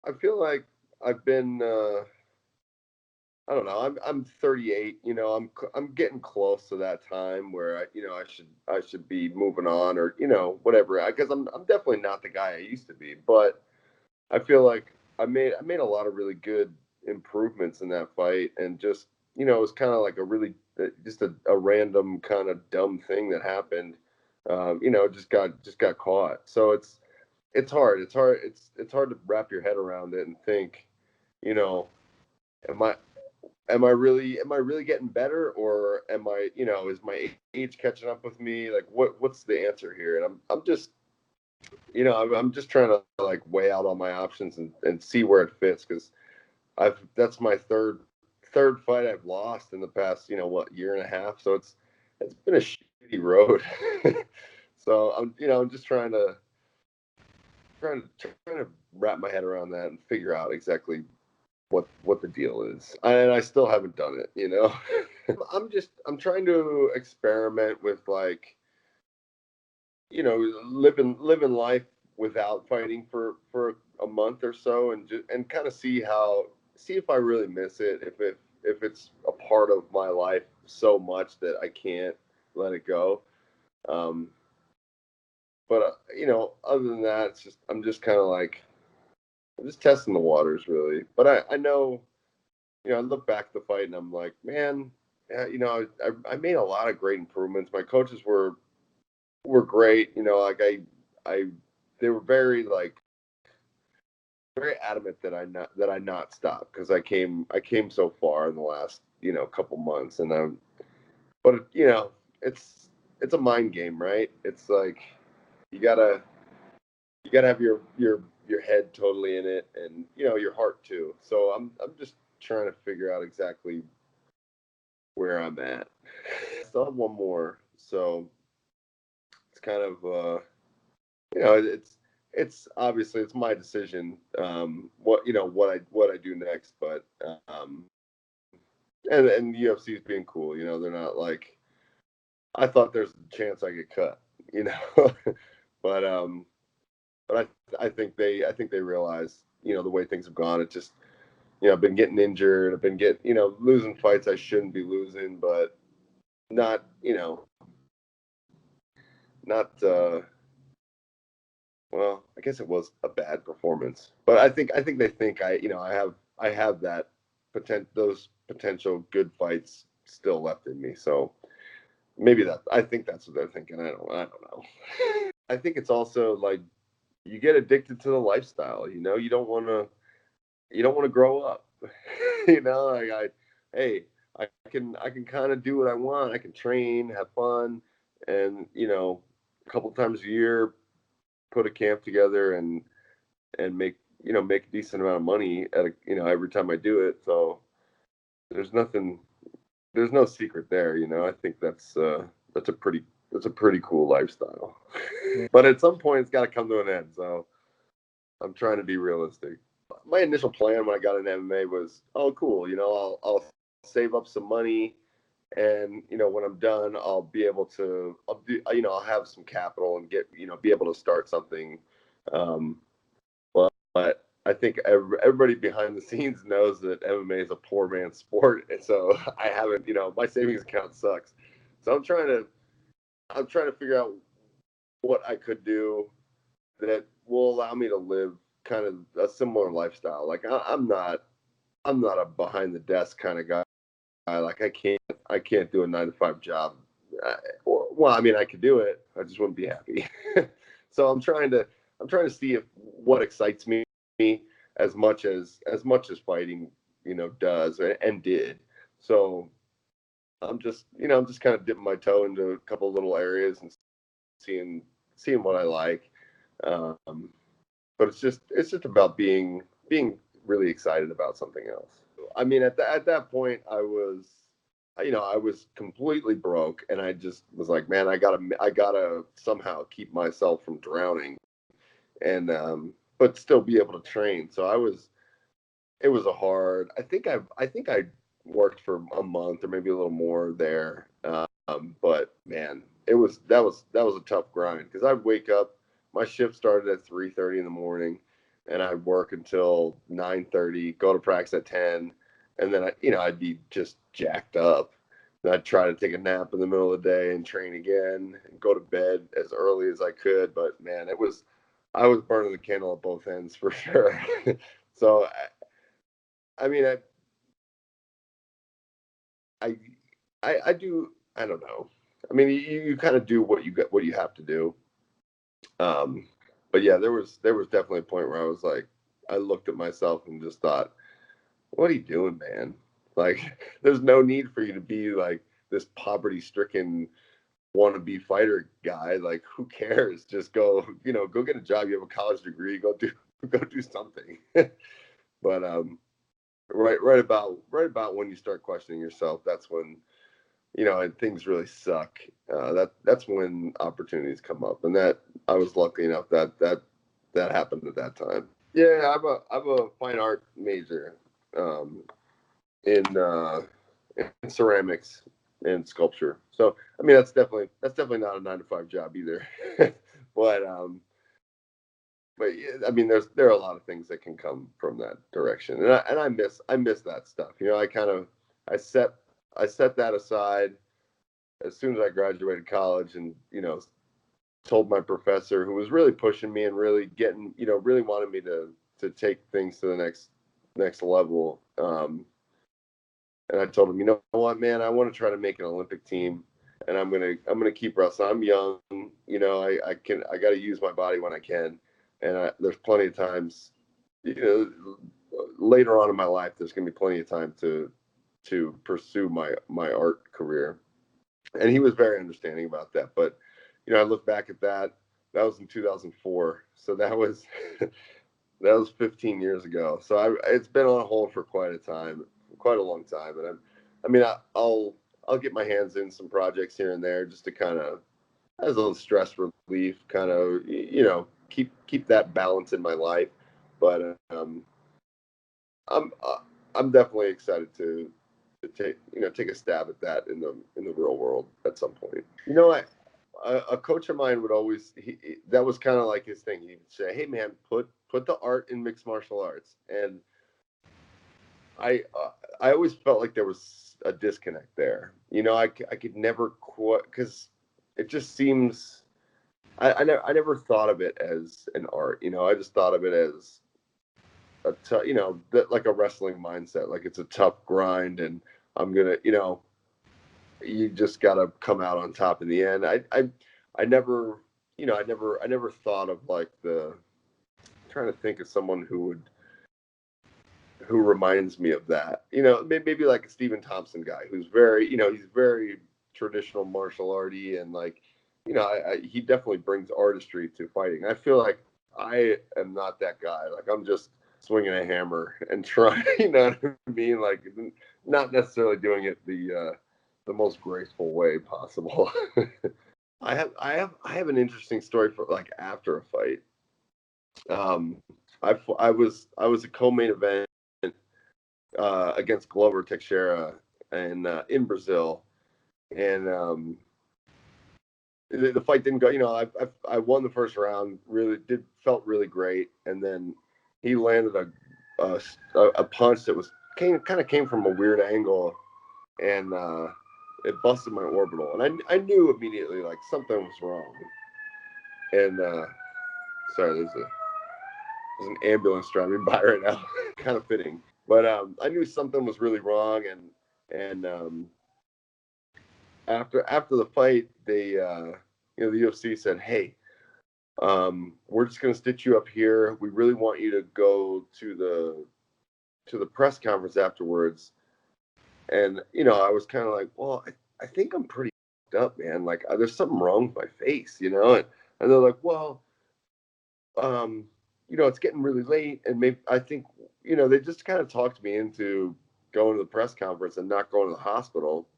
I feel like I've been, I don't know. I'm 38. I'm getting close to that time where I should be moving on, or whatever. Because I'm definitely not the guy I used to be, but I feel like I made a lot of really good improvements in that fight, and just it was kind of like a really just a random kind of dumb thing that happened. Just got caught. So it's hard. It's hard to wrap your head around it and think, you know, am I am I really getting better, or is my age catching up with me? Like what's the answer here? And I'm just I'm just trying to like weigh out all my options and see where it fits, because I've that's my third fight I've lost in the past year and a half. So it's been a shitty road. So I'm just trying to wrap my head around that and figure out exactly what the deal is. And I still haven't done it. I'm trying to experiment with, like, living life without fighting for a month or so, and kind of see if I really miss it, if it's a part of my life so much that I can't let it go. Um, but other than that, I'm just kind of like, I'm just testing the waters, really. But I know, I look back at the fight and I'm like, man, yeah, I made a lot of great improvements. My coaches were great. Like I they were very adamant that I not stop, because I came so far in the last couple months. And but it's a mind game, right? It's like you gotta you gotta have your head totally in it, and your heart too. So I'm just trying to figure out exactly where I'm at. Still have one more, so it's kind of it's obviously it's my decision, what I do next. But and the UFC is being cool. They're not like, I thought there's a chance I get cut, you know. but but I think they realize, the way things have gone. It just, I've been getting injured. I've been getting, losing fights I shouldn't be losing, but not, not well, I guess it was a bad performance. But I think they think I have that those potential good fights still left in me. So maybe I think that's what they're thinking. I don't know. I think it's also like, you get addicted to the lifestyle. You don't want to grow up. Like, hey, I can kind of do what I want. I can train, have fun, and a couple times a year put a camp together and make a decent amount of money every time I do it. So there's nothing, there's no secret there. I think that's a pretty that's a pretty cool lifestyle. But at some point, it's got to come to an end. So I'm trying to be realistic. My initial plan when I got into MMA was, oh, cool. I'll save up some money, and when I'm done, I'll have some capital and be able to start something. Um, but I think everybody behind the scenes knows that MMA is a poor man's sport, and so I haven't. My savings account sucks. So I'm trying to figure out what I could do that will allow me to live kind of a similar lifestyle. Like, I'm not a behind the desk kind of guy. Like, I can't do a 9 to 5 job. Well, I mean, I could do it. I just wouldn't be happy. So I'm trying to see if what excites me as much as fighting, does and did. So I'm just kind of dipping my toe into a couple of little areas and seeing what I like. Um, but it's just about being really excited about something else. I mean, at that point, I was completely broke, and I just was like, man, I gotta somehow keep myself from drowning, and but still be able to train. So it was a hard. I think I worked for a month or maybe a little more there. But man, that was a tough grind, because I'd wake up. My shift started at 3:30 in the morning, and I'd work until 9:30, go to practice at 10, and then I'd be just jacked up. And I'd try to take a nap in the middle of the day and train again and go to bed as early as I could. But man, I was burning the candle at both ends for sure. So I mean, I, I do. I don't know. I mean, you kind of do what you have to do. Um, but yeah, there was definitely a point where I was like, I looked at myself and just thought, what are you doing, man? Like, there's no need for you to be like this poverty-stricken wannabe fighter guy. Like, who cares? Just go, go get a job. You have a college degree. Go do something. But right about when you start questioning yourself, that's when and things really suck. That's when opportunities come up, and that I was lucky enough that happened at that time. Yeah, I'm a fine art major, um, in in ceramics and sculpture. So I mean that's definitely not a 9 to 5 job either. but yeah, I mean there are a lot of things that can come from that direction, and I miss that stuff. I set I set that aside as soon as I graduated college, and told my professor, who was really pushing me and really getting, really wanted me to take things to the next level. And I told him, you know what, man, I want to try to make an Olympic team, and I'm gonna keep wrestling. I'm young, I got to use my body when I can, and there's plenty of times, later on in my life, there's gonna be plenty of time to pursue my art career. And he was very understanding about that. But I look back at that. That was in 2004, so that was that was 15 years ago. So it's been on hold for quite a long time. And I'll get my hands in some projects here and there just to kind of, as a little stress relief, kind of keep that balance in my life. But I'm I'm definitely excited to take a stab at that in the real world at some point. A coach of mine would always that was kind of like his thing. He'd say, "Hey man, put the art in mixed martial arts." And I uh, I always felt like there was a disconnect there. I could never quite, because it just seems I never thought of it as an art. I just thought of it as like a wrestling mindset. Like, it's a tough grind, and I'm gonna you just got to come out on top in the end. I never, I never thought of like trying to think of someone who reminds me of that. Maybe like a Stephen Thompson guy who's very, he's very traditional martial arty, and like, he definitely brings artistry to fighting. I feel like I am not that guy. Like, I'm just swinging a hammer and trying, you know what I mean? Like, not necessarily doing it the most graceful way possible. I have an interesting story for like after a fight. Um, I was a co-main event against Glover Teixeira and in Brazil, and the fight didn't go. I won the first round. Really felt really great, and then he landed a punch that came from a weird angle, and it busted my orbital, and I knew immediately like something was wrong. And sorry, there's an ambulance driving by right now, kind of fitting. But I knew something was really wrong, and after the fight, the UFC said, "Hey, we're just gonna stitch you up here. We really want you to go to the press conference afterwards." And I was kind of like, "Well, I think I'm pretty up, man. Like, there's something wrong with my face. And they're like, "Well, um, it's getting really late, and maybe I think, they just kind of talked me into going to the press conference and not going to the hospital."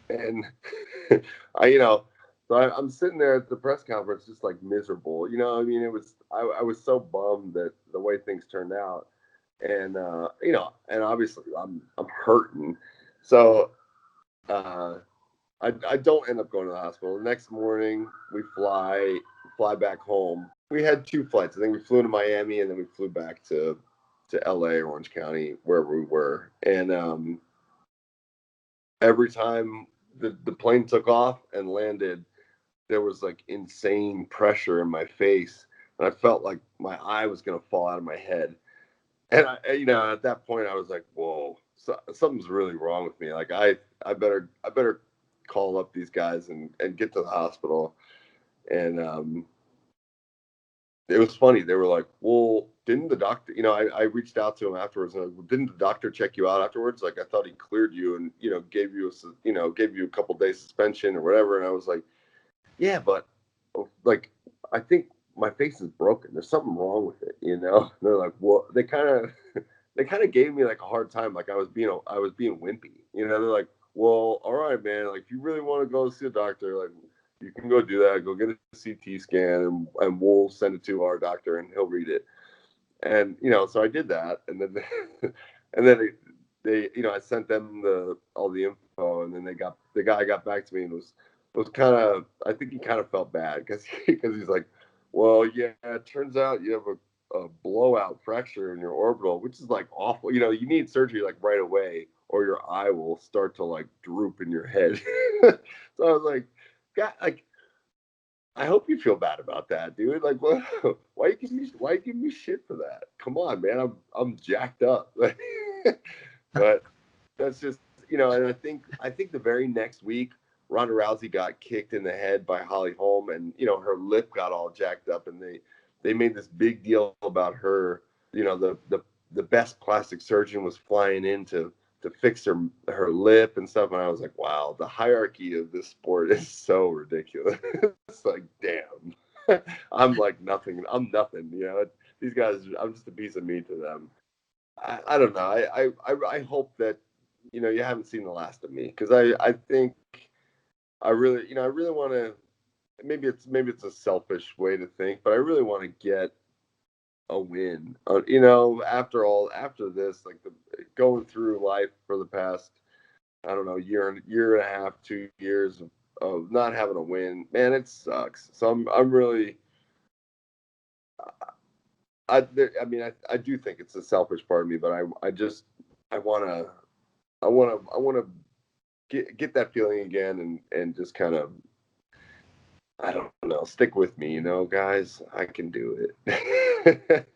And I, so I'm sitting there at the press conference, just like miserable. I mean, I was so bummed that the way things turned out, and and obviously I'm hurting, so uh, I don't end up going to the hospital. The next morning we fly back home, we had two flights. I think we flew to Miami and then we flew back to LA, Orange County, wherever we were. And every time the plane took off and landed, there was like insane pressure in my face, and I felt like my eye was gonna fall out of my head. And at that point, I was like, "Whoa, something's really wrong with me. Like, I better call up these guys and get to the hospital." And it was funny. They were like, "Well, didn't the doctor?" I reached out to him afterwards, and I was like, well, didn't the doctor check you out afterwards? Like, I thought he cleared you and gave you a couple days suspension or whatever. And I was like, "Yeah, but like, I think my face is broken. There's something wrong with it." And they're like, "Well," they kind of gave me like a hard time, like I was being wimpy. They're like, "Well, all right, man. Like, if you really want to go see a doctor, like, you can go do that. Go get a CT scan, and we'll send it to our doctor, and he'll read it." And so I did that, and then and then I sent them all the info, and then the guy got back to me and was kind of, I think he kind of felt bad because he's like, "Well, yeah, it turns out you have a blowout fracture in your orbital, which is like awful. You need surgery like right away, or your eye will start to like droop in your head." So I was like, "God, like, I hope you feel bad about that, dude. Like, what? Why you give me shit for that? Come on, man. I'm jacked up." But that's just, and I think the very next week, Ronda Rousey got kicked in the head by Holly Holm, and her lip got all jacked up, and they made this big deal about her. The best plastic surgeon was flying in to fix her lip and stuff, and I was like, wow, the hierarchy of this sport is so ridiculous. It's like, damn, I'm like nothing. I'm nothing. These guys, I'm just a piece of meat to them. I don't know. I hope that you haven't seen the last of me, because I think I really want to. Maybe it's a selfish way to think, but I really want to get a win. After this, like, going through life for the past, I don't know, year and a half, 2 years of not having a win, man, it sucks. So I'm really, I mean, I do think it's a selfish part of me, but I just, I wanna I wanna get that feeling again, and just kind of, I don't know, stick with me, guys. I can do it.